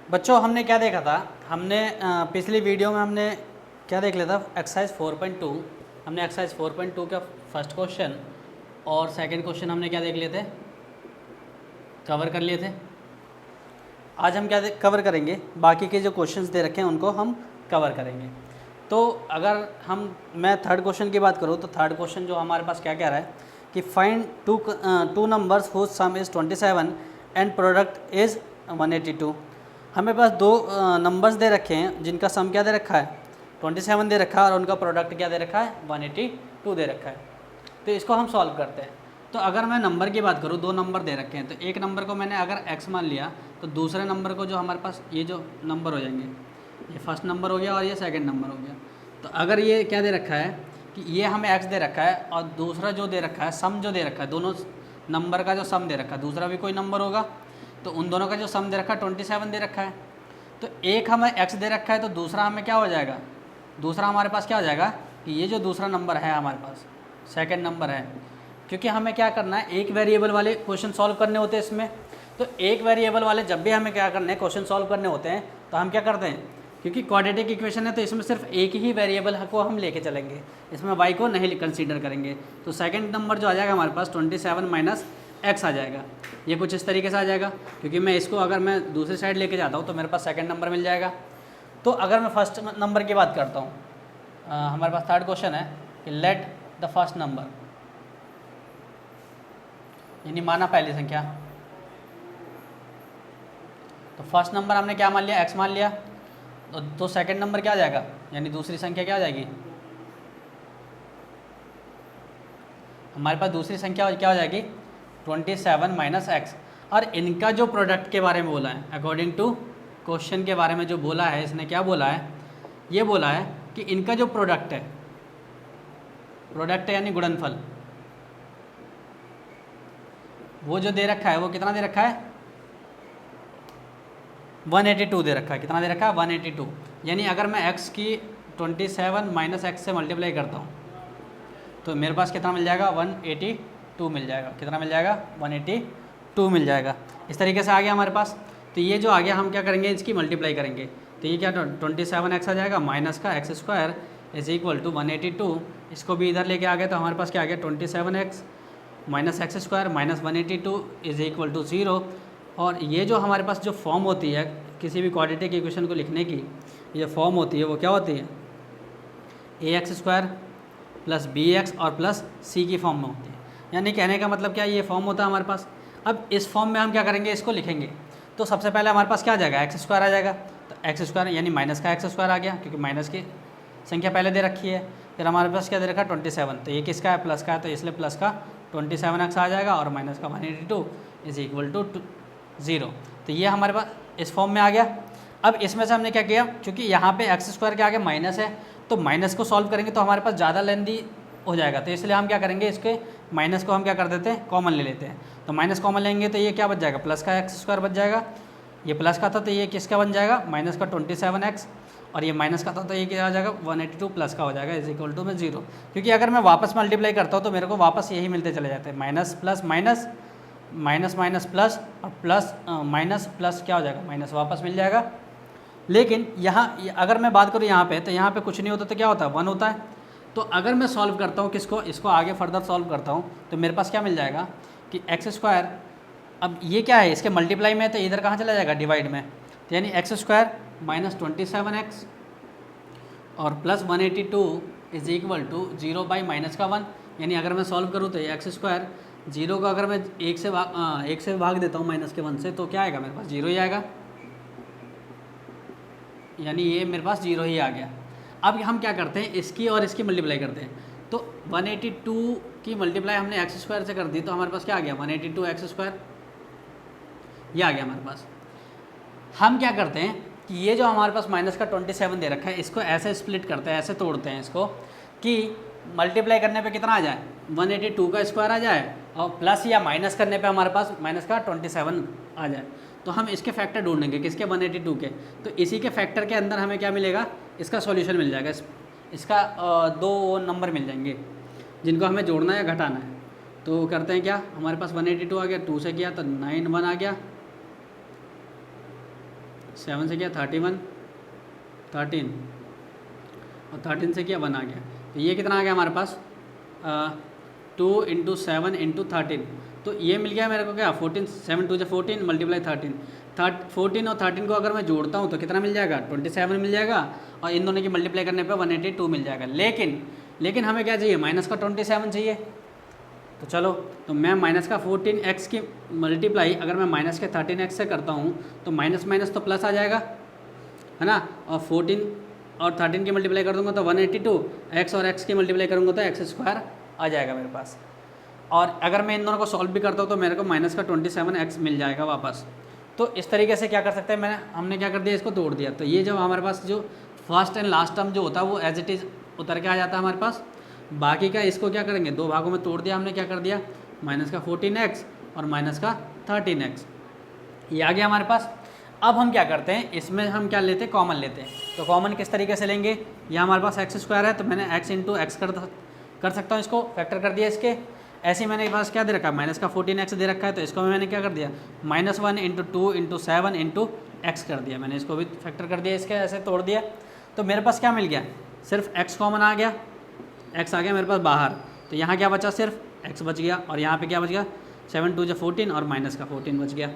बच्चों हमने क्या देखा था, हमने पिछली वीडियो में हमने क्या देख लिया था, एक्सरसाइज 4.2। हमने एक्सरसाइज 4.2 का फर्स्ट क्वेश्चन और सेकंड क्वेश्चन हमने क्या देख लिए थे, कवर कर लिए थे। आज हम क्या कवर करेंगे, बाकी के जो क्वेश्चंस दे रखे हैं उनको हम कवर करेंगे। तो अगर मैं थर्ड क्वेश्चन की बात करूँ तो थर्ड क्वेश्चन जो हमारे पास क्या कह रहा है कि find two numbers whose sum is 27 and product is 182। हमें पास दो नंबर्स दे रखे हैं जिनका सम क्या दे रखा है, 27 दे रखा है, और उनका प्रोडक्ट क्या दे रखा है, 182 दे रखा है। तो इसको हम सॉल्व करते हैं। तो अगर मैं नंबर की बात करूँ, दो नंबर दे रखे हैं, तो एक नंबर को मैंने अगर x मान लिया तो दूसरे नंबर को जो हमारे पास ये जो नंबर हो जाएंगे, ये फर्स्ट नंबर हो गया और ये सेकंड नंबर हो गया। तो अगर ये क्या दे रखा है कि ये हमें x दे रखा है और दूसरा जो दे रखा है, सम जो दे रखा है, दोनों नंबर का जो सम दे रखा है, दूसरा भी कोई नंबर होगा, तो उन दोनों का जो सम दे रखा है 27 दे रखा है। तो एक हमें x दे रखा है तो दूसरा हमें क्या हो जाएगा, दूसरा हमारे पास क्या हो जाएगा कि ये जो दूसरा नंबर है हमारे पास सेकंड नंबर है, क्योंकि हमें क्या करना है, एक वेरिएबल वाले क्वेश्चन सॉल्व करने होते हैं इसमें। तो एक वेरिएबल वाले जब भी हमें क्या करने हैं, क्वेश्चन सॉल्व करने होते हैं, तो हम क्या करते हैं, क्योंकि क्वाड्रेटिक इक्वेशन है तो इसमें सिर्फ एक ही वेरिएबल को हम लेके चलेंगे, इसमें y को नहीं कंसीडर करेंगे। तो सेकंड नंबर जो आ जाएगा हमारे पास 27 माइनस x आ जाएगा। ये कुछ इस तरीके से आ जाएगा, क्योंकि मैं इसको अगर मैं दूसरी साइड लेके जाता हूँ तो मेरे पास सेकंड नंबर मिल जाएगा। तो अगर मैं फर्स्ट नंबर की बात करता हूँ, हमारे पास थर्ड क्वेश्चन है कि लेट द फर्स्ट नंबर, यानी माना पहली संख्या। तो फर्स्ट नंबर हमने क्या मान लिया, x मान लिया। तो सेकंड नंबर क्या आ जाएगा, यानी दूसरी संख्या क्या आ जाएगी, हमारे पास दूसरी संख्या क्या हो जाएगी 27 माइनस एक्स। और इनका जो प्रोडक्ट के बारे में बोला है, अकॉर्डिंग टू क्वेश्चन के बारे में जो बोला है, इसने क्या बोला है, ये बोला है कि इनका जो प्रोडक्ट है यानी गुणनफल, वो जो दे रखा है वो कितना दे रखा है, 182 दे रखा है। कितना दे रखा है, 182। यानी अगर मैं x की 27 माइनस एक्स से मल्टीप्लाई करता हूँ तो मेरे पास कितना मिल जाएगा, 182 मिल जाएगा। कितना मिल जाएगा, 182 मिल जाएगा। इस तरीके से आ गया हमारे पास। तो ये जो आ गया हम क्या करेंगे, इसकी मल्टीप्लाई करेंगे। तो ये क्या 27x आ जाएगा माइनस का x square is equal to 182। इसको भी इधर लेके आ गए तो हमारे पास क्या आ गया, 27x minus x square minus 182 is equal to 0। और ये जो हमारे पास जो फॉर्म होती है किसी भी क्वाड्रेटिक इक्वेशन को लिखने की, ये फॉर्म होती है वो क्या होती है, ax स्क्वायर प्लस bx और प्लस c की फॉर्म में होती है। यानी कहने का मतलब क्या, ये फॉर्म होता है हमारे पास। अब इस फॉर्म में हम क्या करेंगे, इसको लिखेंगे। तो सबसे पहले हमारे पास क्या आ जाएगा, एक्स स्क्वायर आ जाएगा। तो एक्स स्क्वायर यानी माइनस का एक्स स्क्वायर आ गया, क्योंकि माइनस की संख्या पहले दे रखी है। फिर हमारे पास क्या दे रखा है, 27। तो ये किसका है, प्लस का है, तो इसलिए प्लस का 27x आ जाएगा और माइनस का 182 इज इक्वल टू 0। तो ये हमारे पास इस फॉर्म में आ गया। अब इसमें से हमने क्या किया, क्योंकि यहाँ पे एक्स स्क्वायर के आगे माइनस है, तो माइनस को सॉल्व करेंगे तो हमारे पास ज़्यादा लेंदी हो जाएगा। तो इसलिए हम क्या करेंगे, इसके माइनस को हम क्या कर देते हैं, कॉमन ले लेते हैं। तो माइनस कॉमन लेंगे तो ये क्या बच जाएगा, प्लस का एक्स स्क्वायर बच जाएगा। ये प्लस का था तो ये किसका बन जाएगा, माइनस का 27x। और ये माइनस का था तो ये क्या आ जाएगा, 182 प्लस का हो जाएगा इज इक्वल टू में 0। क्योंकि अगर मैं वापस मल्टीप्लाई करता हूँ तो मेरे को वापस यही मिलते चले जाते हैं, minus plus minus, minus minus plus, और प्लस माइनस प्लस क्या हो जाएगा, माइनस वापस मिल जाएगा। लेकिन यहाँ अगर मैं बात करूँ यहाँ पे, तो यहाँ पे कुछ नहीं होता तो क्या होता है, 1 होता है। तो अगर मैं सॉल्व करता हूँ किसको, इसको आगे फर्दर सॉल्व करता हूँ तो मेरे पास क्या मिल जाएगा कि एक्स स्क्वायर, अब ये क्या है, इसके मल्टीप्लाई में, तो इधर कहाँ चला जाएगा, डिवाइड में। तो यानी एक्स स्क्वायर माइनस 27x और plus 182 is equal to 0 by minus का 1। यानी अगर मैं सॉल्व करूँ तो ये एक्स स्क्वायर 0 का अगर मैं एक से भाग देता हूँ माइनस के 1 से, तो क्या आएगा, मेरे पास 0 ही आएगा। यानी ये मेरे पास 0 ही आ गया। अब हम क्या करते हैं, इसकी और इसकी मल्टीप्लाई करते हैं। तो 182 की मल्टीप्लाई हमने एक्स स्क्वायर से कर दी, तो हमारे पास क्या आ गया, 182 एक्स स्क्वायर, ये आ गया हमारे पास। हम क्या करते हैं कि ये जो हमारे पास माइनस का 27 दे रखा है, इसको ऐसे स्प्लिट करते हैं, ऐसे तोड़ते हैं इसको कि मल्टीप्लाई करने पे कितना आ जाए, 182 का स्क्वायर आ जाए, और प्लस या माइनस करने पे हमारे पास माइनस का 27 आ जाए। तो हम इसके फैक्टर ढूंढेंगे, किसके, 182 के। तो इसी के फैक्टर के अंदर हमें क्या मिलेगा, इसका सॉल्यूशन मिल जाएगा। इसका दो नंबर मिल जाएंगे जिनको हमें जोड़ना है या घटाना है। तो करते हैं क्या, हमारे पास 182 आ गया, 2 से किया तो 9 1 आ गया, 7 से किया 31, 13 और 13 से किया 1 आ गया। तो ये कितना आ गया हमारे पास 2 × 7 × 13। तो ये मिल गया मेरे को क्या 14, 7 2 14 मल्टीप्लाई 13, 14 और 13 को अगर मैं जोड़ता हूँ तो कितना मिल जाएगा 27 मिल जाएगा, और इन दोनों की मल्टीप्लाई करने पे 182 मिल जाएगा। लेकिन हमें क्या चाहिए माइनस का 27 चाहिए। तो चलो, तो मैं माइनस का 14x की मल्टीप्लाई अगर मैं माइनस के 13x से करता हूँ तो माइनस माइनस तो प्लस आ जाएगा, है ना, और 14 और 13 की मल्टीप्लाई कर दूंगा तो 182, x और x की मल्टीप्लाई करूँगा तो x² आ जाएगा मेरे पास। और अगर मैं इन दोनों को सॉल्व भी करता हूँ तो मेरे को माइनस का 27x मिल जाएगा वापस। तो इस तरीके से क्या कर सकते हैं, हमने क्या कर दिया, इसको तोड़ दिया। तो ये जो हमारे पास जो फर्स्ट एंड लास्ट टर्म जो होता है वो एज इट इज़ उतर के आ जाता है हमारे पास। बाकी का इसको क्या करेंगे, दो भागों में तोड़ दिया हमने, क्या कर दिया माइनस का 14x और माइनस का 13x, ये आ गया हमारे पास। अब हम क्या करते हैं, इसमें हम क्या लेते हैं, कॉमन लेते हैं। तो कॉमन किस तरीके से लेंगे, यहाँ हमारे पास x² है तो मैंने x × x कर सकता हूँ, इसको फैक्टर कर दिया इसके। ऐसे ही मैंने पास क्या दे रखा है, माइनस का 14x दे रखा है तो इसको मैंने क्या कर दिया -1 × 2 × 7 × x कर दिया, मैंने इसको भी फैक्टर कर दिया, इसके ऐसे तोड़ दिया। तो मेरे पास क्या मिल गया, सिर्फ x कॉमन आ गया, x आ गया मेरे पास बाहर। तो यहाँ क्या बचा, सिर्फ x बच गया, और यहाँ पे क्या बच गया 7 2 14 और माइनस का 14 बच गया।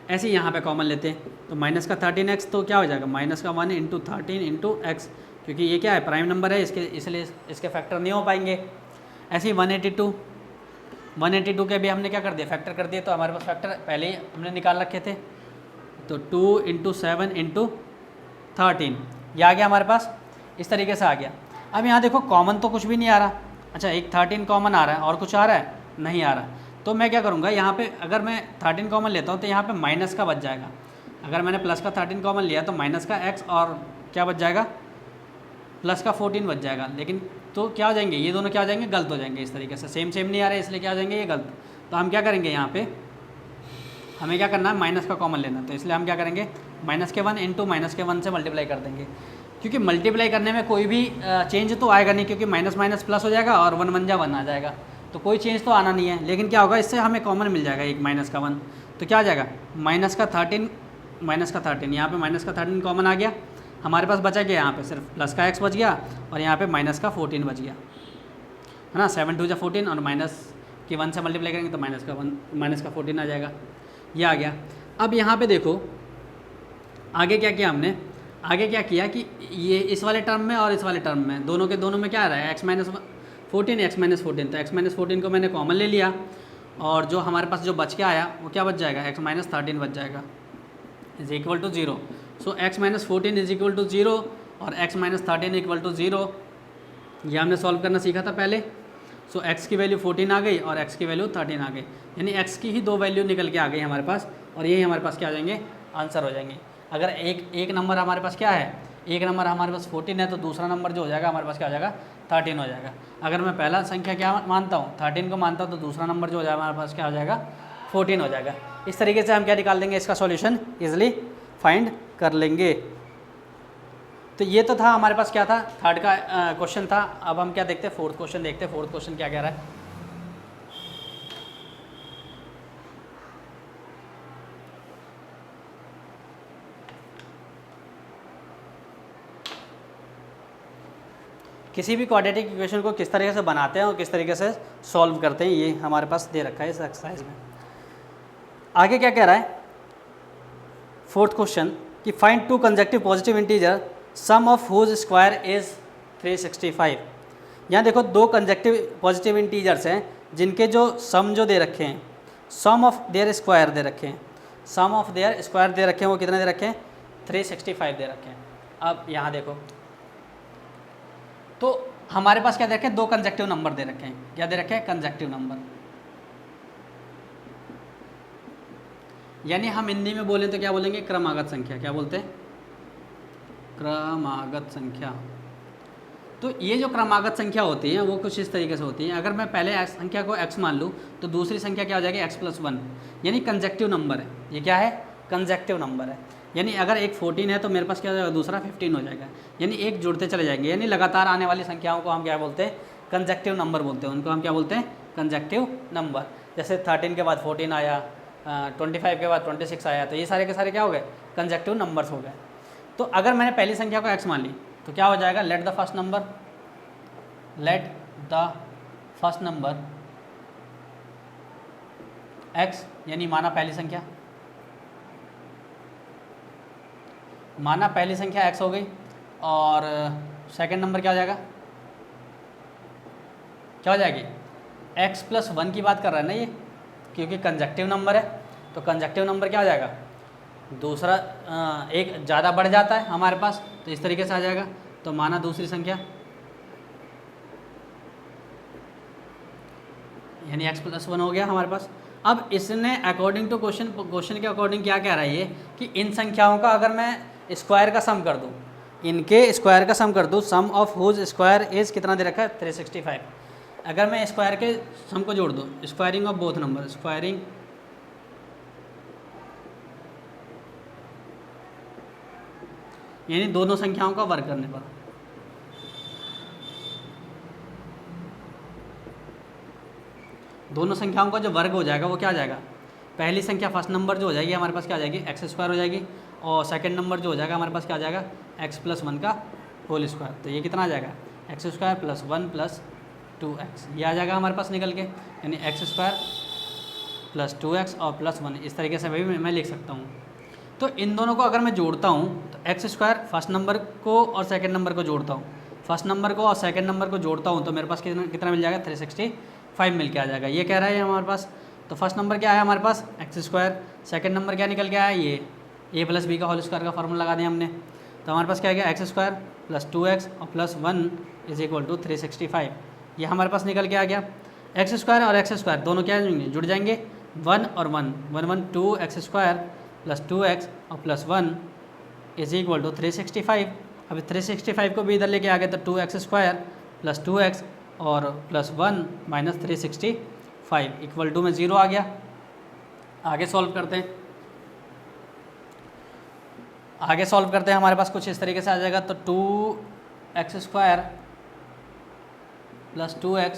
ऐसे ही यहाँ पे कॉमन लेते हैं तो माइनस का 13x तो क्या हो जाएगा माइनस का 1 × 13 × x, क्योंकि ये क्या है प्राइम नंबर है इसलिए इसके फैक्टर नहीं हो पाएंगे। ऐसे ही 182 के भी हमने क्या कर दिया, फैक्टर कर दिया। तो हमारे पास फैक्टर पहले ही हमने निकाल रखे थे, तो 2 × 7 × 13 ये आ गया हमारे पास, इस तरीके से आ गया। अब यहाँ देखो कॉमन तो कुछ भी नहीं आ रहा, अच्छा एक 13 कॉमन आ रहा है और कुछ आ रहा है नहीं आ रहा। तो मैं क्या करूँगा, यहाँ पे अगर मैं 13 कॉमन लेता हूँ तो यहाँ पे माइनस का बच जाएगा। अगर मैंने प्लस का 13 कॉमन लिया तो माइनस का x और क्या बच जाएगा प्लस का 14 बच जाएगा। लेकिन तो क्या हो जाएंगे, ये दोनों क्या हो जाएंगे, गलत हो जाएंगे। इस तरीके से सेम नहीं आ रहे इसलिए क्या हो जाएंगे, ये गलत। तो हम क्या करेंगे, यहाँ पे हमें क्या करना है, माइनस का कॉमन लेना। तो इसलिए हम क्या करेंगे, -1 × -1 से मल्टीप्लाई कर देंगे, क्योंकि मल्टीप्लाई करने में कोई भी चेंज तो आएगा नहीं, क्योंकि माइनस माइनस प्लस हो जाएगा और 1 1 आ जाएगा, तो कोई चेंज तो आना नहीं है। लेकिन क्या होगा, इससे हमें कॉमन मिल जाएगा एक -1, तो क्या आ जाएगा -13 यहाँ पे -13 कॉमन आ गया, हमारे पास बचा गया यहाँ पे सिर्फ प्लस का x बच गया और यहाँ पे -14 बच गया, है ना। 7 2 14 और -1 से मल्टीप्लाई करेंगे तो -14 आ जाएगा, ये आ गया। अब यहाँ पे देखो आगे क्या किया हमने, आगे क्या किया कि ये इस वाले टर्म में और इस वाले टर्म में दोनों के दोनों में क्या आ रहा है, x - 14 x - 14। तो x - 14 को मैंने कॉमन ले लिया और जो हमारे पास जो बच के आया वो क्या बच जाएगा, x - 13 बच जाएगा, is equal to 0। So x - 14 is equal to 0 और x - 13 इक्वल टू 0। ये हमने सॉल्व करना सीखा था पहले। सो x की वैल्यू 14 आ गई और x की वैल्यू 13 आ गई, यानी x की ही दो वैल्यू निकल के आ गई हमारे पास, और यही हमारे पास क्या आ जाएंगे, आंसर हो जाएंगे। अगर एक नंबर हमारे पास क्या है, एक नंबर हमारे पास 14 है तो दूसरा नंबर जो हो जाएगा हमारे पास क्या हो जाएगा, 13 हो जाएगा। अगर मैं पहला संख्या क्या मानता हूँ, 13 को मानता हूँ, तो दूसरा नंबर जो हो जाएगा हमारे पास क्या हो जाएगा, 14 हो जाएगा। इस तरीके से हम क्या निकाल देंगे, इसका सॉल्यूशन इजीली फाइंड कर लेंगे। तो ये तो था हमारे पास क्या था, थर्ड का क्वेश्चन था। अब हम क्या देखते हैं, फोर्थ क्वेश्चन देखते हैं। फोर्थ क्वेश्चन क्या कह रहा है, किसी भी क्वाड्रेटिक इक्वेशन को किस तरीके से बनाते हैं और किस तरीके से सॉल्व करते हैं, ये हमारे पास दे रखा है इस एक्सरसाइज में। आगे क्या कह रहा है, फोर्थ क्वेश्चन कि find 2 consecutive positive integer sum of whose square is 365। यहाँ देखो 2 कंसेक्यूटिव पॉजिटिव इंटीजर्स हैं जिनके जो सम जो दे रखे हैं, सम ऑफ देयर स्क्वायर दे रखे हैं, सम ऑफ देयर स्क्वायर दे रखे हैं, वो कितने दे रखे हैं, 365 दे रखे हैं। अब यहाँ देखो तो हमारे पास क्या दे रखे हैं, 2 कंसेक्यूटिव नंबर दे रखे हैं। क्या दे रखे हैं, कंसेक्यूटिव नंबर, यानी हम हिंदी में बोलें तो क्या बोलेंगे, क्रमागत संख्या। क्या बोलते हैं, क्रमागत संख्या। तो ये जो क्रमागत संख्या होती है वो कुछ इस तरीके से होती है। अगर मैं पहले संख्या को x मान लूँ तो दूसरी संख्या क्या हो जाएगी, x + 1, यानी कंसेक्यूटिव नंबर है। ये क्या है, कंसेक्यूटिव नंबर है। यानी अगर एक 14 है तो मेरे पास क्या हो जाएगा, दूसरा 15 हो जाएगा, यानी एक जुड़ते चले जाएंगे। यानी लगातार आने वाली संख्याओं को हम क्या बोलते हैं, कंसेक्यूटिव नंबर बोलते हैं। उनको हम क्या बोलते हैं, कंसेक्यूटिव नंबर। जैसे 13 के बाद 14 आया, 25 के बाद 26 आया, तो ये सारे के सारे क्या हो गए, कंजेक्टिव नंबर्स हो गए। तो अगर मैंने पहली संख्या को x मान ली तो क्या हो जाएगा, let the first number x, यानी माना पहली संख्या x हो गई, और सेकंड नंबर क्या हो जाएगा, क्या हो जाएगी, x प्लस 1 की बात कर रहा है ना ये, क्योंकि कंजक्टिव नंबर है, तो कंजक्टिव नंबर क्या हो जाएगा, दूसरा एक ज़्यादा बढ़ जाता है हमारे पास, तो इस तरीके से आ जाएगा। तो माना दूसरी संख्या यानी x प्लस 1 हो गया हमारे पास। अब इसने अकॉर्डिंग टू क्वेश्चन के अकॉर्डिंग क्या कह रहा है ये, कि इन संख्याओं का अगर मैं स्क्वायर का सम कर दूँ, इनके स्क्वायर का सम कर दूँ, सम ऑफ हुज स्क्वायर इज़ कितना दे रखा है 365। अगर मैं स्क्वायर के सम को जोड़ दूँ, squaring of both number, squaring यानी दोनों संख्याओं का वर्ग करने पर, दोनों संख्याओं का जो वर्ग हो जाएगा वो क्या आ जाएगा, पहली संख्या फर्स्ट नंबर जो हो जाएगी हमारे पास क्या आ जाएगी एक्स स्क्वायर हो जाएगी, और सेकंड नंबर जो हो जाएगा हमारे पास क्या आ जाएगा एक्स प्लस 1 का होल स्क्वायर। तो ये कितना आ जाएगा x square plus 1 plus 2x, ये आ जाएगा हमारे पास निकल के, यानी एक्स स्क्वायर प्लस 2x और प्लस 1, इस तरीके से भी मैं लिख सकता हूँ। तो इन दोनों को अगर मैं जोड़ता हूँ तो एक्स स्क्वायर फर्स्ट नंबर को और सेकंड नंबर को जोड़ता हूँ, फर्स्ट नंबर को और सेकंड नंबर को जोड़ता हूँ तो मेरे पास कितना मिल जाएगा 365 मिल के आ जाएगा। ये कह रहा है हमारे पास। तो फर्स्ट नंबर क्या है हमारे पास एक्स स्क्वायर, सेकंड नंबर क्या निकल के आया ये a प्लस बी का होल स्क्वायर का फॉर्मूला लगा दिया हमने। तो हमारे पास क्या आ गया एक्स स्क्वायर प्लस 2x और प्लस 1 इज इक्वल टू 365, ये हमारे पास निकल के आ गया। एक्स स्क्वायर और एक्स स्क्वायर दोनों क्या जुड़ जाएंगे 1 और 1, 1 1 2 एक्स स्क्वायर प्लस 2x और प्लस 1 इज इक्वल टू 365। अभी 365 को भी इधर लेके आ गए तो 2x स्क्वायर प्लस 2x और प्लस 1 माइनस 365 इक्वल टू में 0 आ गया। आगे सॉल्व करते हैं, हमारे पास कुछ इस तरीके से आ जाएगा। तो 2x स्क्वायर प्लस 2x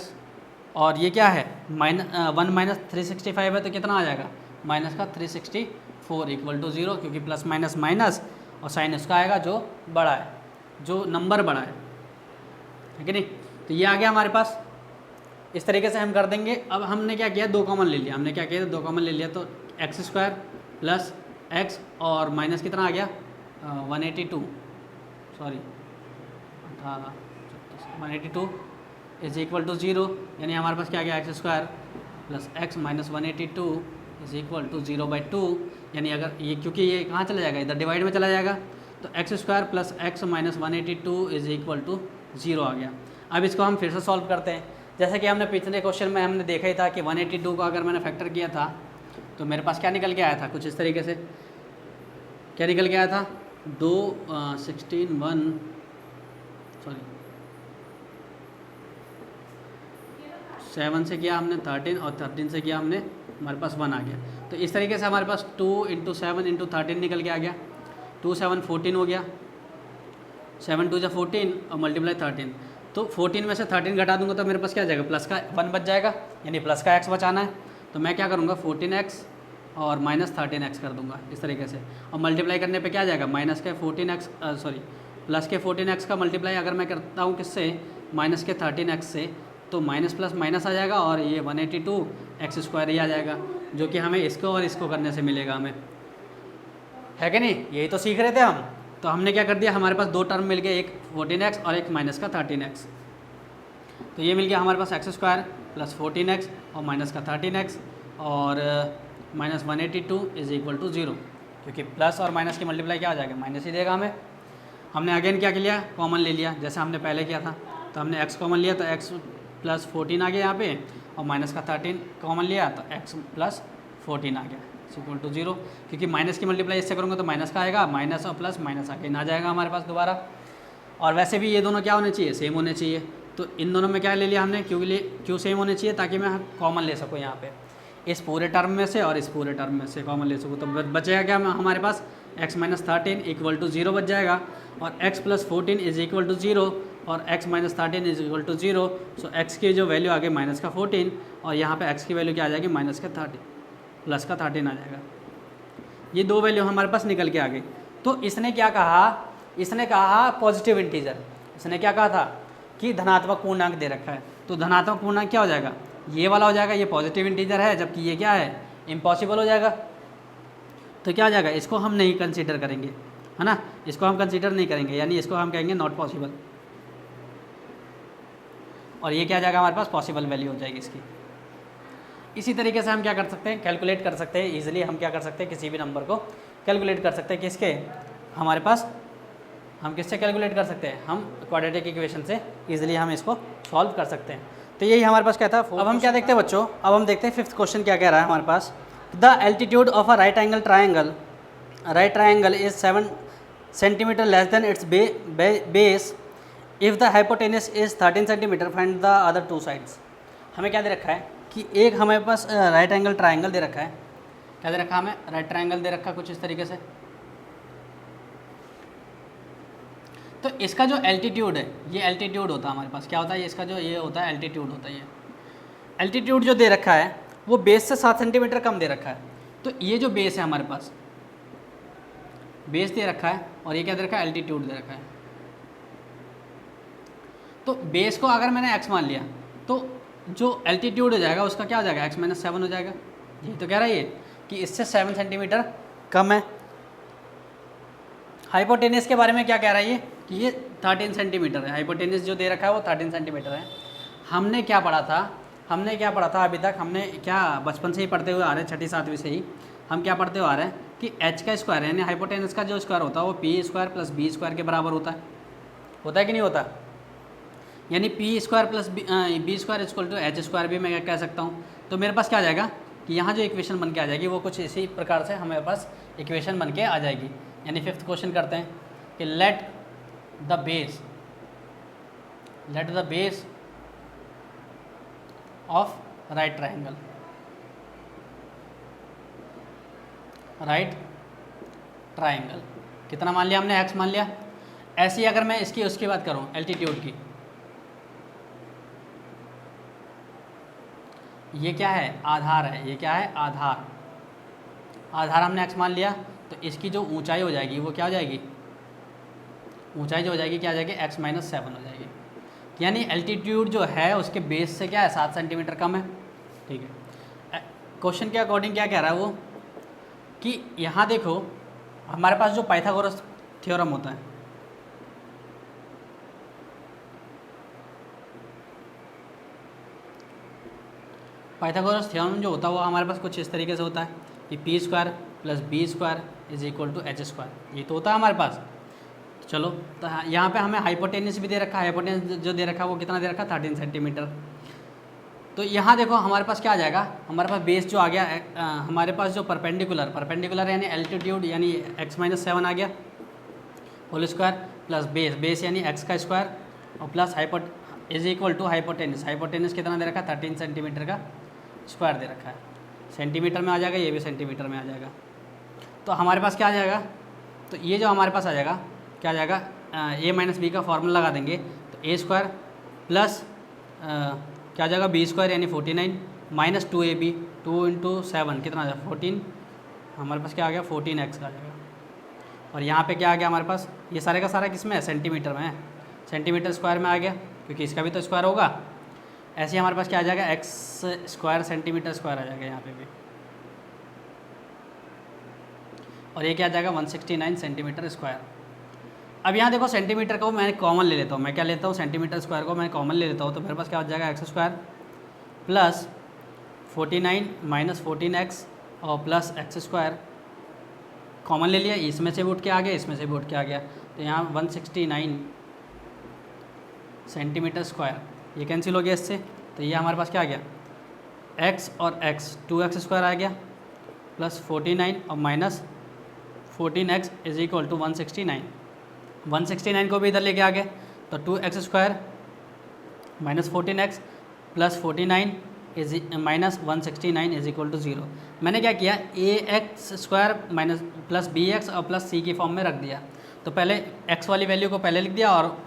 और ये क्या है 1 माइनस 365 है तो कितना आ जाएगा माइनस का 364 इक्वल टू 0, क्योंकि प्लस माइनस माइनस और साइन उसका आएगा जो बड़ा है, जो नंबर बड़ा है कि नहीं। तो ये आ गया हमारे पास, इस तरीके से हम कर देंगे। अब हमने क्या किया 2 कॉमन ले लिया, दो कॉमन ले लिया तो एक्स स्क्वायर प्लस एक्स और माइनस कितना आ गया 182 इज इक्वल टू 0, यानी हमारे पास क्या आ गया x square plus x minus 182 is equal to 0/2, यानी अगर ये क्योंकि ये कहाँ चला जाएगा इधर डिवाइड में चला जाएगा तो x square plus x minus 182 is equal to 0 आ गया। अब इसको हम फिर से सॉल्व करते हैं। जैसे कि हमने पिछले क्वेश्चन में हमने देखा ही था कि 182 को अगर मैंने फैक्टर किया था तो मेरे पास क्या निकल के आया था कुछ इस तरीके से, क्या निकल के आया था 7 से किया हमने 13 और 13 से किया हमने, हमारे पास 1 आ गया। तो इस तरीके से हमारे पास 2 × 7 × 13 निकल के आ गया, 2 7 14 हो गया, 7 2 14 और मल्टीप्लाई 13। तो 14 में से 13 घटा दूंगा तो मेरे पास क्या आ जाएगा प्लस का 1 बच जाएगा, यानी प्लस का x बचाना है। तो मैं क्या करूँगा 14x और माइनस 13x कर दूंगा इस तरीके से, और मल्टीप्लाई करने पे क्या आ जाएगा माइनस के 14x प्लस के 14x का मल्टीप्लाई अगर मैं करता हूँ किससे माइनस के 13x से, तो माइनस प्लस माइनस आ जाएगा और ये 182 एक्स स्क्वायर ही आ जाएगा, जो कि हमें इसको और इसको करने से मिलेगा हमें, है कि नहीं। यही तो सीख रहे थे हम। तो हमने क्या कर दिया हमारे पास 2 टर्म मिल गए, एक 14x और एक माइनस का 13x। तो ये मिल गया हमारे पास एक्स स्क्वायर प्लस 14x और माइनस का 13x और माइनस 182 इज इक्वल टू 0, क्योंकि प्लस और माइनस की मल्टीप्लाई क्या आ जाएगा माइनस ही देगा हमें। हमने अगेन क्या लिया कॉमन ले लिया, जैसे हमने पहले किया था। तो हमने x कॉमन लिया तो x प्लस 14 आ गया यहाँ पे, और माइनस का 13 कॉमन लिया तो x प्लस 14 आ गया इक्वल टू 0, क्योंकि माइनस की मल्टीप्लाई इससे करूँगा तो माइनस का आएगा, माइनस और प्लस माइनस आके ना जाएगा हमारे पास दोबारा। और वैसे भी ये दोनों क्या होने चाहिए सेम होने चाहिए, तो इन दोनों में क्या ले लिया हमने क्यों सेम होने चाहिए, ताकि मैं कॉमन ले सकूँ यहाँ पे इस पूरे टर्म में से और इस पूरे टर्म में से कॉमन ले सकूँ। तो बचेगा क्या हमारे पास x माइनस 13 इक्वल टू 0 बच जाएगा, और x plus 14 is equal to 0 और x minus 13 is equal to 0। So x की जो वैल्यू आ गई माइनस का 14 और यहाँ पे x की वैल्यू क्या आ जाएगी माइनस का 13। प्लस का 13 आ जाएगा। ये दो वैल्यू हमारे पास निकल के आ गई। तो इसने क्या कहा, इसने कहा पॉजिटिव इंटीजर, इसने क्या कहा था कि धनात्मक पूर्णांक दे रखा है। तो धनात्मक पूर्णांक क्या हो जाएगा, ये वाला हो जाएगा, ये पॉजिटिव इंटीजर है, जबकि ये क्या है, इम्पॉसिबल हो जाएगा। तो क्या हो जाएगा, इसको हम नहीं कंसीडर करेंगे, है ना, इसको हम कंसीडर नहीं करेंगे, यानी इसको हम कहेंगे नॉट पॉसिबल। और ये क्या आ जाएगा हमारे पास, पॉसिबल वैल्यू हो जाएगी इसकी। इसी तरीके से हम क्या कर सकते हैं, कैलकुलेट कर सकते हैं ईजिली। हम क्या कर सकते हैं, किसी भी नंबर को कैलकुलेट कर सकते हैं, किसके, हमारे पास, हम किससे कैलकुलेट कर सकते हैं, हम क्वाड्रेटिक इक्वेशन से ईजिली हम इसको सॉल्व कर सकते हैं। तो यही हमारे पास क्या था। अब हम क्या देखते हैं बच्चों, अब हम देखते हैं फिफ्थ क्वेश्चन क्या कह रहा है हमारे पास। The altitude of a right angle triangle is 7 centimetre less than its base if the hypotenuse is 13 centimetre, find the other two sides. हमें क्या दे रखा है कि एक हमारे पास राइट एंगल ट्राइंगल दे रखा है। क्या दे रखा है हमें, राइट ट्राइंगल दे रखा है कुछ इस तरीके से। तो इसका जो एल्टीट्यूड है, ये एल्टीट्यूड होता है हमारे पास, क्या होता है, इसका जो ये होता है एल्टीट्यूड होता है। ये एल्टीट्यूड जो दे रखा है वो बेस से 7 सेंटीमीटर कम दे रखा है। तो ये जो बेस है हमारे पास, बेस दे रखा है, और ये क्या दे रखा है, एल्टीट्यूड दे रखा है। तो बेस को अगर मैंने x मान लिया तो जो एल्टीट्यूड हो जाएगा उसका क्या हो जाएगा, x-7 हो जाएगा। ये तो कह रहा है ये कि इससे 7 सेंटीमीटर कम है। हाइपोटेनस के बारे में क्या कह रहा है ये कि ये 13 सेंटीमीटर है। हाइपोटेनस जो दे रखा है वो 13 सेंटीमीटर है। हमने क्या पढ़ा था अभी तक, हमने क्या बचपन से ही पढ़ते हुए आ रहे हैं, 6ठी 7वीं से ही हम क्या पढ़ते हुए आ रहे हैं कि h का स्क्वायर यानी हाइपोटेनस का जो स्क्वायर होता है वो p square plus b square के बराबर होता है कि नहीं होता। यानी p square plus b square equal to h square भी मैं कह सकता हूँ। तो मेरे पास क्या आ जाएगा कि यहाँ जो इक्वेशन बन के आ जाएगी वो कुछ इसी प्रकार से हमारे पास इक्वेशन बन के आ जाएगी। यानी फिफ्थ क्वेश्चन करते हैं कि let the base of right triangle कितना मान लिया हमने, x मान लिया। ऐसी अगर मैं इसकी उसकी बात करूं एल्टीट्यूड की, ये क्या है, आधार है, ये क्या है, आधार हमने x मान लिया। तो इसकी जो ऊंचाई हो जाएगी वो क्या हो जाएगी, ऊंचाई जो हो जाएगी क्या आ जाएगी, x-7 हो जाएगी। यानी एल्टीट्यूड जो है उसके बेस से क्या है, 7 सेंटीमीटर कम है। ठीक है, क्वेश्चन के अकॉर्डिंग क्या कह रहा है वो कि यहाँ देखो हमारे पास जो पाइथागोरस थ्योरम होता है, पाइथागोरस थ्योरम जो होता है वो हमारे पास कुछ इस तरीके से होता है कि p square plus b square is equal to h square. ये तो होता है हमारे पास। चलो तो यहाँ पे हमें हाइपोटेनस भी दे रखा है, हाइपोटेनस जो दे रखा है वो कितना दे रखा है, 13 सेंटीमीटर। तो यहाँ देखो हमारे पास क्या आ जाएगा, हमारे पास बेस जो आ गया, हमारे पास जो परपेंडिकुलर यानी एल्टीट्यूड यानी x-7 आ गया होल स्क्वायर प्लस बेस यानी x का स्क्वायर और plus is equal to hypotenuse कितना दे रखा है, 13 सेंटीमीटर का स्क्वायर दे रखा है। सेंटीमीटर में आ जाएगा, ये भी सेंटीमीटर में आ जाएगा। तो हमारे पास क्या आ जाएगा, तो ये जो हमारे पास आ जाएगा क्या आ जाएगा, a-b का फॉर्मूला लगा देंगे तो a स्क्वायर प्लस क्या आ जाएगा, b स्क्वायर यानी 49 माइनस 2ab 2 इंटू 7 कितना आ जाएगा 14, हमारे पास क्या आ गया 14x का आ जाएगा। और यहाँ पे क्या आ गया हमारे पास, ये सारे का सारा किस में है, सेंटीमीटर में है, सेंटीमीटर स्क्वायर में आ गया क्योंकि इसका भी तो स्क्वायर होगा। ऐसे ही हमारे पास क्या आ जाएगा, x स्क्वायर सेंटीमीटर स्क्वायर आ जाएगा यहाँ पे भी, और ये क्या आ जाएगा 169 सेंटीमीटर स्क्वायर। अब यहाँ देखो सेंटीमीटर को मैं कॉमन ले लेता हूँ, मैं क्या लेता हूँ, सेंटीमीटर स्क्वायर को मैं कॉमन ले लेता हूँ। तो मेरे पास क्या हो जाएगा, x square plus 49 minus 14x और प्लस x स्क्वायर कॉमन ले लिया, इसमें से भी उठ के आ गया, इसमें से भी उठ के आ गया। तो यहाँ 169 सेंटीमीटर स्क्वायर ये कैंसिल हो गया इससे। तो ये हमारे पास क्या आ गया, x और x 2x स्क्वायर आ गया प्लस 49 और minus 14x is equal to 169 को भी इधर लेके आ गए। तो 2x square minus 14x plus 49 is minus 169 is equal to 0। मैंने क्या किया, ax square minus plus bx और प्लस c की फॉर्म में रख दिया। तो पहले x वाली वैल्यू को पहले लिख दिया और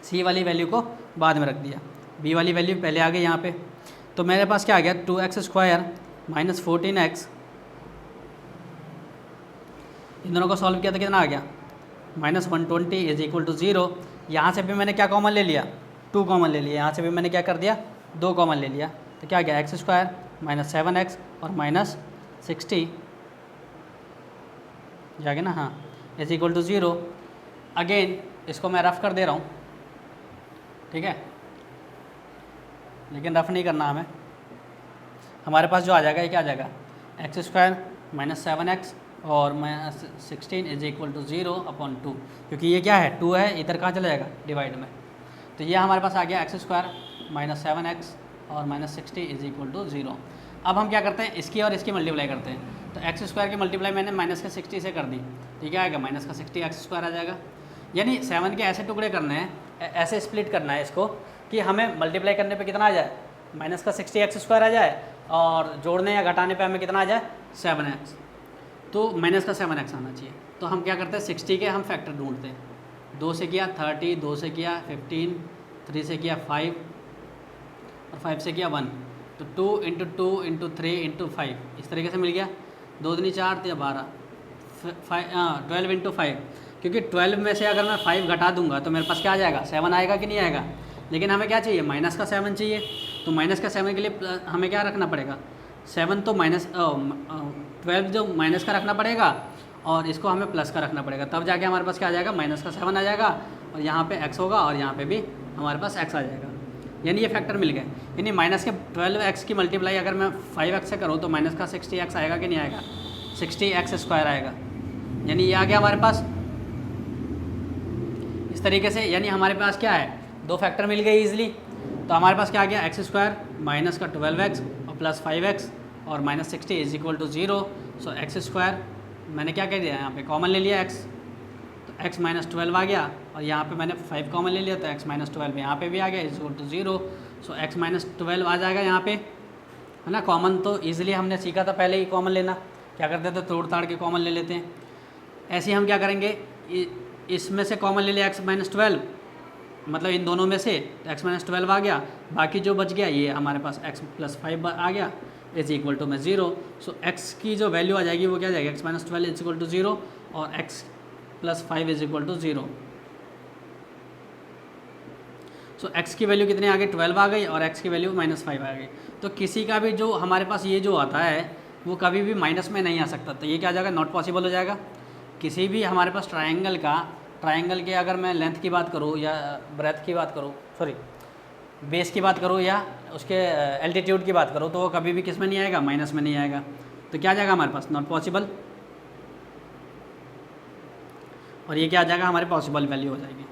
c वाली वैल्यू को बाद में रख दिया, b वाली वैल्यू पहले आ गई यहाँ पे। तो मेरे पास क्या आ गया, 2x स्क्वायर माइनस 14x, इन दोनों को सॉल्व किया तो कितना आ गया माइनस 120 इज इक्वल टू 0। यहाँ से भी मैंने क्या कॉमन ले लिया 2 कॉमन ले लिया, यहाँ से भी मैंने क्या कर दिया 2 कॉमन ले लिया, तो क्या गया एक्स स्क्वायर माइनस 7x और माइनस 60 जाएगा ना, हाँ, इज इक्वल टू 0। अगेन इसको मैं रफ कर दे रहा हूँ, ठीक है, लेकिन रफ नहीं करना हमें। हमारे पास जो आ जाएगा ये क्या आ जाएगा एक्स स्क्वायर माइनस 7x और minus 16 is equal to 0 upon 2, क्योंकि ये क्या है 2 है, इधर कहाँ चला जाएगा डिवाइड में, तो ये हमारे पास आ गया एक्स स्क्वायर माइनस 7x और माइनस 60 इज इक्वल टू 0। अब हम क्या करते हैं इसकी और इसकी मल्टीप्लाई करते हैं, तो एक्स स्क्वायर की मल्टीप्लाई मैंने माइनस का 60 से कर दी, ठीक है, आएगा माइनस का 60 एक्स स्क्वायर आ जाएगा। यानी 7 के ऐसे टुकड़े करने हैं, ऐसे स्प्लिट करना है इसको कि हमें मल्टीप्लाई करने पे कितना आ जाए माइनस का 60 एक्स स्क्वायर आ जाए, और जोड़ने या घटाने पे हमें कितना आ जाए 7x, तो माइनस का 7x आना चाहिए। तो हम क्या करते हैं 60 के हम फैक्टर ढूंढते हैं, 2 से किया 30, 2 से किया 15, 3 से किया 5 और 5 से किया 1, तो 2 इंटू 2 इंटू 3 इंटू 5 इस तरीके से मिल गया, 2 दूनी 4 या 12, 12 इंटू 5, क्योंकि 12 में से अगर मैं 5 घटा दूंगा तो मेरे पास क्या आ जाएगा 7 आएगा कि नहीं आएगा, लेकिन हमें क्या चाहिए माइनस का 7 चाहिए, तो माइनस का 7 के लिए हमें क्या रखना पड़ेगा 7, तो माइनस 12 जो माइनस का रखना पड़ेगा और इसको हमें प्लस का रखना पड़ेगा, तब जाके हमारे पास क्या आ जाएगा माइनस का 7 आ जाएगा, और यहाँ पे x होगा और यहाँ पे भी हमारे पास x आ जाएगा। यानी ये फैक्टर मिल गए, यानी माइनस के 12x की मल्टीप्लाई अगर मैं 5x से करूँ तो माइनस का 60x आएगा कि नहीं आएगा, 60x स्क्वायर आएगा, यानी ये आ गया हमारे पास इस तरीके से। यानी हमारे पास क्या है 2 फैक्टर मिल गए ईजिली, तो हमारे पास क्या आ गया एक्स स्क्वायर माइनस का 12x और प्लस 5x और minus 60 is equal to 0। So x square मैंने क्या कह दिया यहाँ पे कॉमन ले लिया x, तो x माइनस 12 आ गया, और यहाँ पे मैंने 5 कॉमन ले लिया तो x माइनस 12 यहाँ पे भी आ गया is equal to 0। So x minus 12 आ जाएगा यहाँ पे, है ना, कॉमन तो ईजिली हमने सीखा था पहले ही कॉमन लेना, क्या करते थे तोड़ ताड़ के कॉमन ले लेते हैं। ऐसे ही हम क्या करेंगे इसमें से कॉमन ले लिया x माइनस 12, मतलब इन दोनों में से x माइनस 12 आ गया, बाकी जो बच गया ये हमारे पास x प्लस 5 आ गया इज इक्वल टू में 0। सो x की जो वैल्यू आ जाएगी वो क्या जाएगी x minus 12 is equal to 0 और x plus 5 is equal to 0। So x की वैल्यू कितनी आ गई 12 आ गई और x की वैल्यू माइनस 5 आ गई। तो किसी का भी जो हमारे पास ये जो आता है वो कभी भी माइनस में नहीं आ सकता, तो ये क्या आ जाएगा नॉट पॉसिबल हो जाएगा। किसी भी हमारे पास ट्रायंगल के अगर मैं लेंथ की बात करूँ या ब्रेथ की बात करूँ, सॉरी बेस की बात करूँ या उसके एल्टीट्यूड की बात करूँ, तो वो कभी भी किस में नहीं आएगा माइनस में नहीं आएगा, तो क्या आ जाएगा हमारे पास नॉट पॉसिबल, और ये क्या आ जाएगा हमारे पॉसिबल वैल्यू हो जाएगी।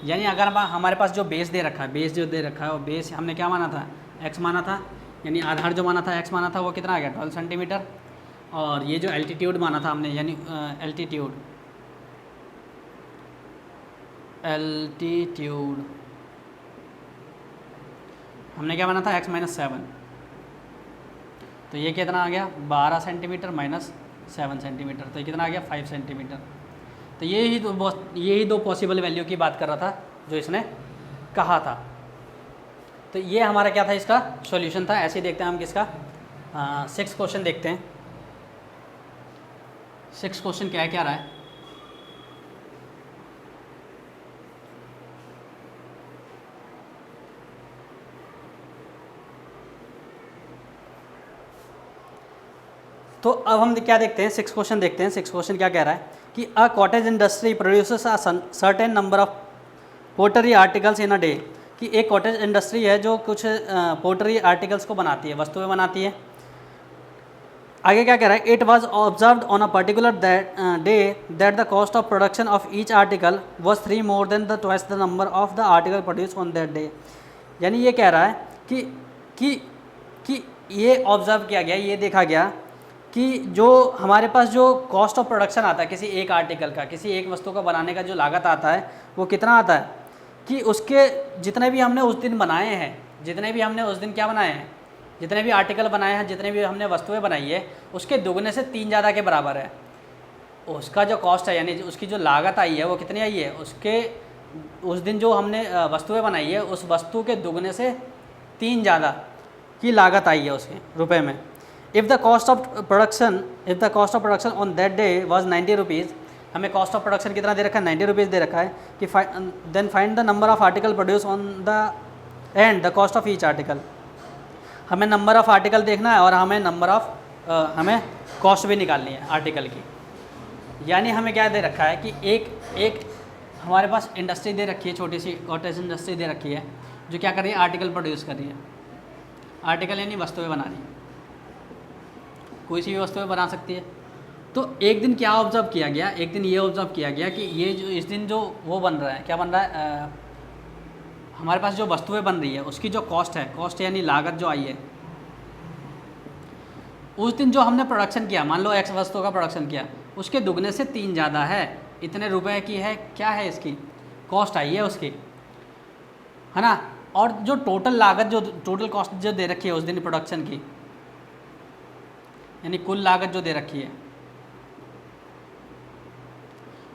यानी अगर हमारे पास जो बेस दे रखा है, बेस जो दे रखा है वो बेस हमने क्या माना था x माना था, यानी आधार जो माना था x माना था वो कितना आ गया 12 सेंटीमीटर, और ये जो एल्टीट्यूड माना था हमने यानी एल्टीट्यूड हमने क्या माना था x माइनस 7, तो ये कितना आ गया 12 सेंटीमीटर माइनस 7 सेंटीमीटर, तो ये कितना आ गया 5 सेंटीमीटर। तो यही दो पॉसिबल वैल्यू की बात कर रहा था जो इसने कहा था। तो ये हमारा क्या था इसका सॉल्यूशन था। ऐसे ही देखते हैं हम किसका 6 क्वेश्चन देखते हैं। 6 क्वेश्चन क्या रहा है। तो अब हम क्या देखते हैं 6 क्वेश्चन देखते हैं। 6 क्वेश्चन क्या कह रहा है कि a cottage industry produces a certain number of pottery articles in a day, कि एक कॉटेज इंडस्ट्री है जो कुछ पोटरी आर्टिकल्स को बनाती है, वस्तुएं बनाती है। आगे क्या कह रहा है, it was observed on a particular day that the cost of production of each article was 3 more than the twice the number of the article produce on that day. यानी ये कह रहा है कि ये ऑब्जर्व किया गया, ये देखा गया कि जो हमारे पास जो कॉस्ट ऑफ प्रोडक्शन आता है किसी एक आर्टिकल का, किसी एक वस्तु का बनाने का जो लागत आता है वो कितना आता है, कि उसके जितने भी हमने उस दिन बनाए हैं, जितने भी हमने उस दिन क्या बनाए हैं, जितने भी आर्टिकल बनाए हैं, जितने भी हमने वस्तुएं बनाई है उसके दुगने से 3 ज़्यादा के बराबर है। उसका जो कॉस्ट है यानी उसकी जो लागत आई है वो कितनी आई है, उसके उस दिन जो हमने वस्तुएं बनाई है उस वस्तु के दुगने से 3 ज़्यादा। की लागत आई है उसके रुपए में। If the cost of production on that day was 90 rupees, हमें कॉस्ट ऑफ प्रोडक्शन कितना दे रखा है, 90 रुपीज़ दे रखा है कि then find the number of article produce on the end the cost of each article. हमें नंबर ऑफ आर्टिकल देखना है और हमें हमें कॉस्ट भी निकालनी है आर्टिकल की। यानी हमें क्या दे रखा है कि एक हमारे पास इंडस्ट्री दे रखी है, छोटी सी कॉटेज इंडस्ट्री दे रखी है जो क्या कर रही है, आर्टिकल प्रोड्यूस कर रही है। आर्टिकल यानी वस्तुएं बना रही है, कोई सी भी वस्तुएं बना सकती है। तो एक दिन क्या ऑब्जर्व किया गया, एक दिन ये ऑब्जर्व किया गया कि ये जो इस दिन जो वो बन रहा है, क्या बन रहा है, हमारे पास जो वस्तुएं बन रही है उसकी जो कॉस्ट है, कॉस्ट यानी लागत जो आई है, उस दिन जो हमने प्रोडक्शन किया, मान लो एक्स वस्तु का प्रोडक्शन किया, उसके दुगने से 3 ज़्यादा है, इतने रुपए की है, क्या है इसकी कॉस्ट आई है उसकी, है ना। और जो टोटल लागत, जो टोटल कॉस्ट जो दे रखी है उस दिन प्रोडक्शन की, यानी कुल लागत जो दे रखी है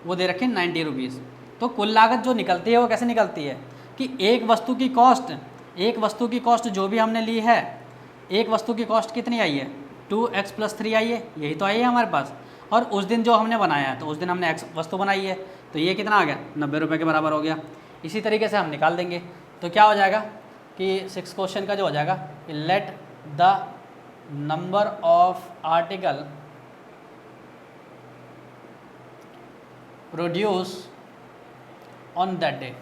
वो दे रखी है 90 रुपीज़। तो कुल लागत जो निकलती है वो कैसे निकलती है कि एक वस्तु की कॉस्ट जो भी हमने ली है, एक वस्तु की कॉस्ट कितनी आई है, 2x + 3 आई है, यही तो आई है हमारे पास। और उस दिन जो हमने बनाया है, तो उस दिन हमने x वस्तु बनाई है, तो ये कितना आ गया, 90 रुपये के बराबर हो गया। इसी तरीके से हम निकाल देंगे। तो क्या हो जाएगा कि 6 क्वेश्चन का जो हो जाएगा, let the number of article produce on that day.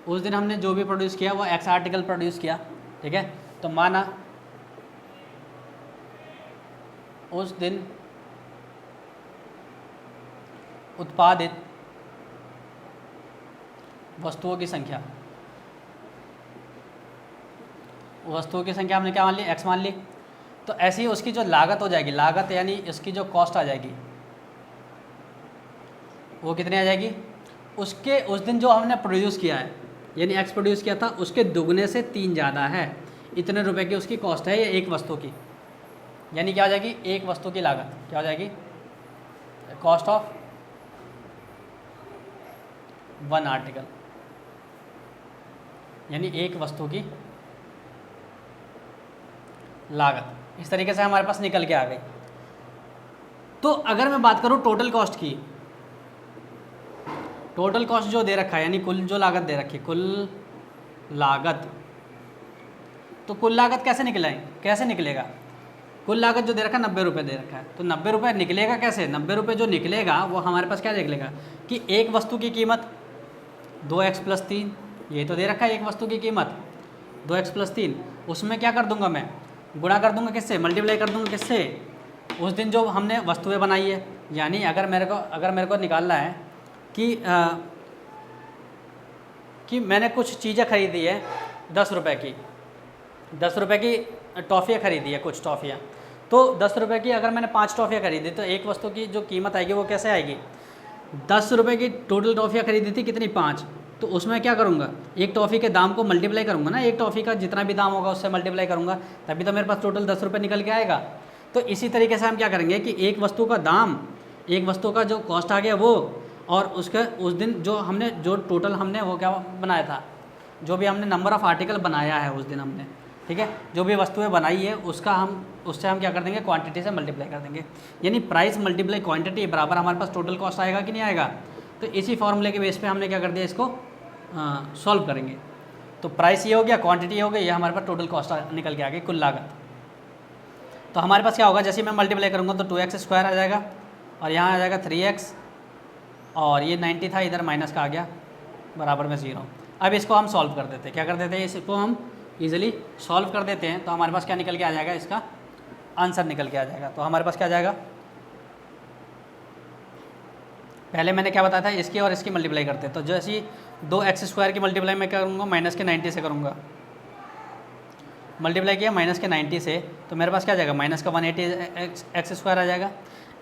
उस दिन हमने जो भी प्रोड्यूस किया वो x आर्टिकल प्रोड्यूस किया, ठीक है। तो माना उस दिन उत्पादित वस्तुओं की संख्या, हमने क्या मान ली, x मान ली। तो ऐसे ही उसकी जो लागत हो जाएगी, लागत यानी इसकी जो कॉस्ट आ जाएगी वो कितनी आ जाएगी, उसके उस दिन जो हमने प्रोड्यूस किया है, यानी x प्रोड्यूस किया था, उसके दुगने से 3 ज़्यादा है, इतने रुपए की उसकी कॉस्ट है ये एक वस्तु की। यानी क्या हो जाएगी, एक वस्तु की लागत क्या हो जाएगी, कॉस्ट ऑफ 1 आर्टिकल, यानी एक वस्तु की लागत। इस तरीके से हमारे पास निकल के आ गई। तो अगर मैं बात करूं टोटल कॉस्ट की, टोटल कॉस्ट जो दे रखा है, यानी कुल जो लागत दे रखी है, कुल लागत, तो कुल लागत कैसे निकलेगा, कुल लागत जो दे रखा है 90 रुपये दे रखा है, तो 90 रुपये निकलेगा कैसे, 90 रुपये जो निकलेगा वो हमारे पास क्या निकलेगा कि एक वस्तु की कीमत 2x + 3, ये तो दे रखा है एक वस्तु की कीमत 2x + 3, उसमें क्या कर दूंगा मैं, गुणा कर दूंगा किससे, मल्टीप्लाई कर दूंगा किससे, उस दिन जो हमने वस्तुएं बनाई है। यानी अगर मेरे को निकालना है कि मैंने कुछ चीज़ें खरीदी है 10 रुपये की टॉफ़ियाँ खरीदी है, कुछ टॉफ़ियाँ, तो 10 रुपये की अगर मैंने 5 टॉफ़ियाँ खरीदी तो एक वस्तु की जो कीमत आएगी वो कैसे आएगी, 10 रुपये की टोटल टॉफ़ियाँ खरीदी थी कितनी, 5, तो उसमें क्या करूँगा, एक टॉफ़ी के दाम को मल्टीप्लाई करूँगा ना, एक टॉफ़ी का जितना भी दाम होगा उससे मल्टीप्लाई करूँगा, तभी तो मेरे पास टोटल 10 रुपये निकल के आएगा। तो इसी तरीके से हम क्या करेंगे कि एक वस्तु का दाम, एक वस्तु का जो कॉस्ट आ गया वो, और उसके उस दिन जो टोटल हमने वो क्या बनाया था, जो भी हमने नंबर ऑफ़ आर्टिकल बनाया है उस दिन हमने, ठीक है, जो भी वस्तुएं बनाई है उससे हम क्या कर देंगे, क्वांटिटी से मल्टीप्लाई कर देंगे। यानी प्राइस मल्टीप्लाई क्वांटिटी बराबर हमारे पास टोटल कॉस्ट आएगा कि नहीं आएगा। तो इसी फॉर्मूले के बेस पे हमने क्या कर दिया, इसको सॉल्व करेंगे। तो प्राइस ये हो गया, क्वांटिटी हो गई, ये हमारे पास टोटल कॉस्ट निकल के आ गई, कुल लागत। तो हमारे पास क्या होगा, जैसे मैं मल्टीप्लाई करूँगा तो 2x² आ जाएगा और यहाँ आ जाएगा 3x, और ये 90 था, इधर माइनस का आ गया, बराबर में 0। अब इसको हम सॉल्व कर देते हैं, क्या कर देते हैं, इसको हम ईजिली सॉल्व कर देते हैं। तो हमारे पास क्या निकल के आ जाएगा, इसका आंसर निकल के आ जाएगा। तो हमारे पास क्या आ जाएगा, पहले मैंने क्या बताया था, इसकी और इसकी मल्टीप्लाई करते हैं। तो जैसे 2x² की मल्टीप्लाई मैं करूँगा माइनस के 90 से करूँगा, मल्टीप्लाई किया माइनस के 90 से, तो मेरे पास क्या आ जाएगा, माइनस का 180x² आ जाएगा।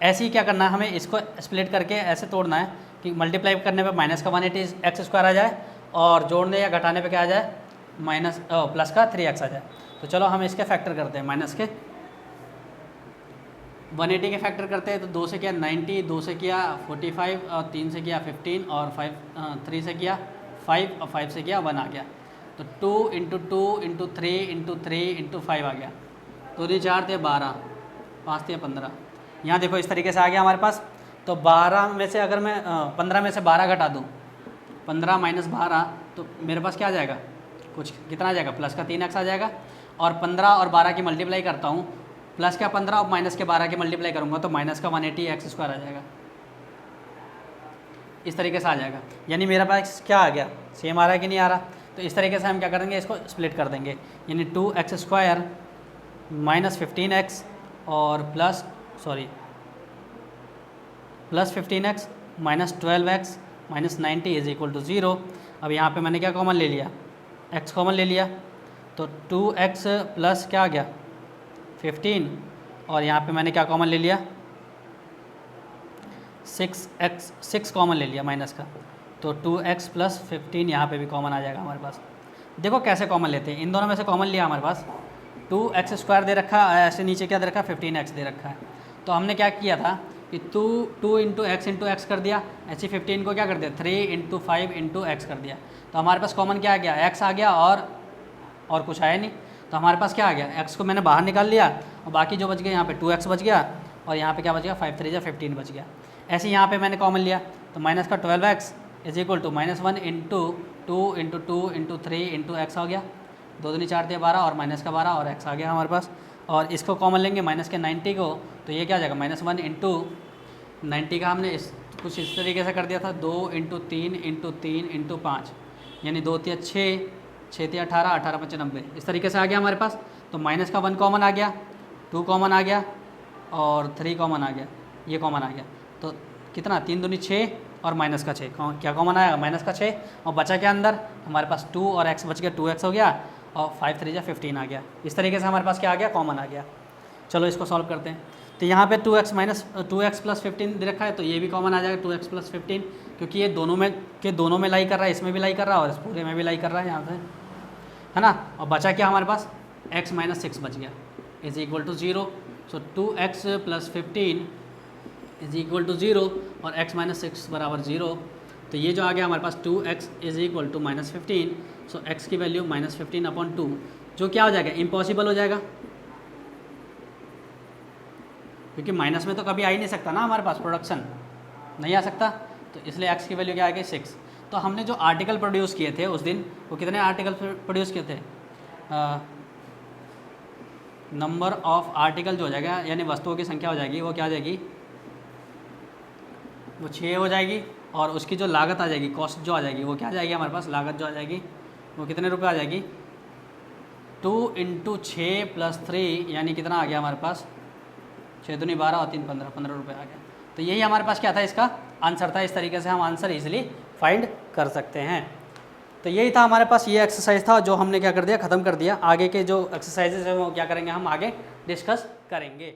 ऐसे ही क्या करना है, हमें इसको स्प्लिट करके ऐसे तोड़ना है कि मल्टीप्लाई करने पे माइनस का 180x² आ जाए और जोड़ने या घटाने पे क्या आ जाए, प्लस का 3x आ जाए। तो चलो हम इसके फैक्टर करते हैं, माइनस के 180 के फैक्टर करते हैं। तो 2 से किया 90, 2 से किया 45 और 3 से किया 15 और 3 से किया 5 और 5 से किया 1 आ गया। तो 2 इंटू 2 इंटू 3 इंटू 3 इंटू 5 आ गया। तो ये 4 थे 12, 5 थे 15। यहाँ देखो इस तरीके से आ गया हमारे पास। तो 12 में से अगर मैं 15 में से 12 घटा दूँ, 15 माइनस 12, तो मेरे पास क्या आ जाएगा, कुछ कितना आ जाएगा, प्लस का 3x आ जाएगा। और 15 और 12 की मल्टीप्लाई करता हूँ, प्लस का 15 और माइनस के 12 की मल्टीप्लाई करूँगा तो माइनस का 180x² आ जाएगा। इस तरीके से आ जाएगा। यानी मेरे पास क्या आ गया, सेम आ रहा है कि नहीं आ रहा। तो इस तरीके से हम क्या करेंगे, इसको स्प्लिट कर देंगे। यानी 2x² माइनस 15x और plus 15x minus 12x minus 90 is equal to 0। अब यहाँ पे मैंने क्या कॉमन ले लिया, x कॉमन ले लिया। तो 2x प्लस क्या आ गया 15, और यहाँ पे मैंने क्या कॉमन ले लिया 6 कॉमन ले लिया माइनस का। तो 2x प्लस 15 यहाँ पे भी कॉमन आ जाएगा हमारे पास। देखो कैसे कॉमन लेते हैं, इन दोनों में से कॉमन लिया हमारे पास। 2x² दे रखा है, ऐसे नीचे क्या दे रखा है 15x दे रखा है। तो हमने क्या किया था कि 2 इंटू x कर दिया, ऐसे 15 को क्या कर दिया 3 इंटू 5 इंटू x कर दिया। तो हमारे पास कॉमन क्या आ गया, x आ गया और कुछ आया नहीं। तो हमारे पास क्या आ गया, x को मैंने बाहर निकाल लिया और बाकी जो बच गया यहाँ पे 2x बच गया और यहाँ पे क्या बच गया 5 3 15 बच गया। ऐसे यहाँ पे मैंने कॉमन लिया तो माइनस का 12x is equal to -1 into 2 into 2 into 3 into x हो गया। 2 दूनी 4 थे 12 और माइनस का 12 और x आ गया हमारे पास। और इसको कॉमन लेंगे माइनस के 90 को, तो ये क्या आ जाएगा -1 इंटू 90 का हमने कुछ इस तरीके से कर दिया था 2 इंटू 3 इंटू 3 इंटू 5, यानी 2 × 6 6 × 18 18 × 95, इस तरीके से आ गया हमारे पास। तो माइनस का 1 कॉमन आ गया, 2 कॉमन आ गया और 3 कॉमन आ गया, ये कॉमन आ गया। तो कितना 3 दूनी 6 और माइनस का 6 क्या कॉमन आएगा माइनस का 6, और बचा क्या अंदर हमारे पास 2 और x बच गया 2x हो गया और 5 3 15 आ गया। इस तरीके से हमारे पास क्या आ गया कॉमन आ गया। चलो इसको सॉल्व करते हैं। तो यहाँ पे 2x प्लस 15 दे रखा है, तो ये भी कॉमन आ जाएगा 2x प्लस 15, क्योंकि ये दोनों में लाई कर रहा है, इसमें भी लाई कर रहा है और इस पूरे में भी लाई कर रहा है यहाँ से, है ना। और बचा क्या हमारे पास x माइनस 6 बच गया is equal to 0। So 2x plus 15 is equal to 0 और x माइनस 6 बराबर 0। तो ये जो आ गया हमारे पास 2x is equal to -15। So x की वैल्यू -15/2, जो क्या हो जाएगा इम्पॉसिबल हो जाएगा, क्योंकि माइनस में तो कभी आ ही नहीं सकता ना, हमारे पास प्रोडक्शन नहीं आ सकता। तो इसलिए x की वैल्यू क्या आ गई 6। तो हमने जो आर्टिकल प्रोड्यूस किए थे उस दिन, वो कितने आर्टिकल प्रोड्यूस किए थे, नंबर ऑफ आर्टिकल जो हो जाएगा यानी वस्तुओं की संख्या हो जाएगी, वो क्या आ जाएगी, वो 6 हो जाएगी। और उसकी जो लागत आ जाएगी, कॉस्ट जो आ जाएगी, वो क्या आ जाएगी हमारे पास, लागत जो आ जाएगी वो कितने रुपए आ जाएगी 2 इंटू 6 प्लस 3, यानी कितना आ गया हमारे पास 6 दूनी 12 और 3 15 रुपये आ गया। तो यही हमारे पास क्या था, इसका आंसर था। इस तरीके से हम आंसर इजीली फाइंड कर सकते हैं। तो यही था हमारे पास, ये एक्सरसाइज था जो हमने क्या कर दिया, ख़त्म कर दिया। आगे के जो एक्सरसाइजेज हैं वो क्या करेंगे हम आगे डिस्कस करेंगे।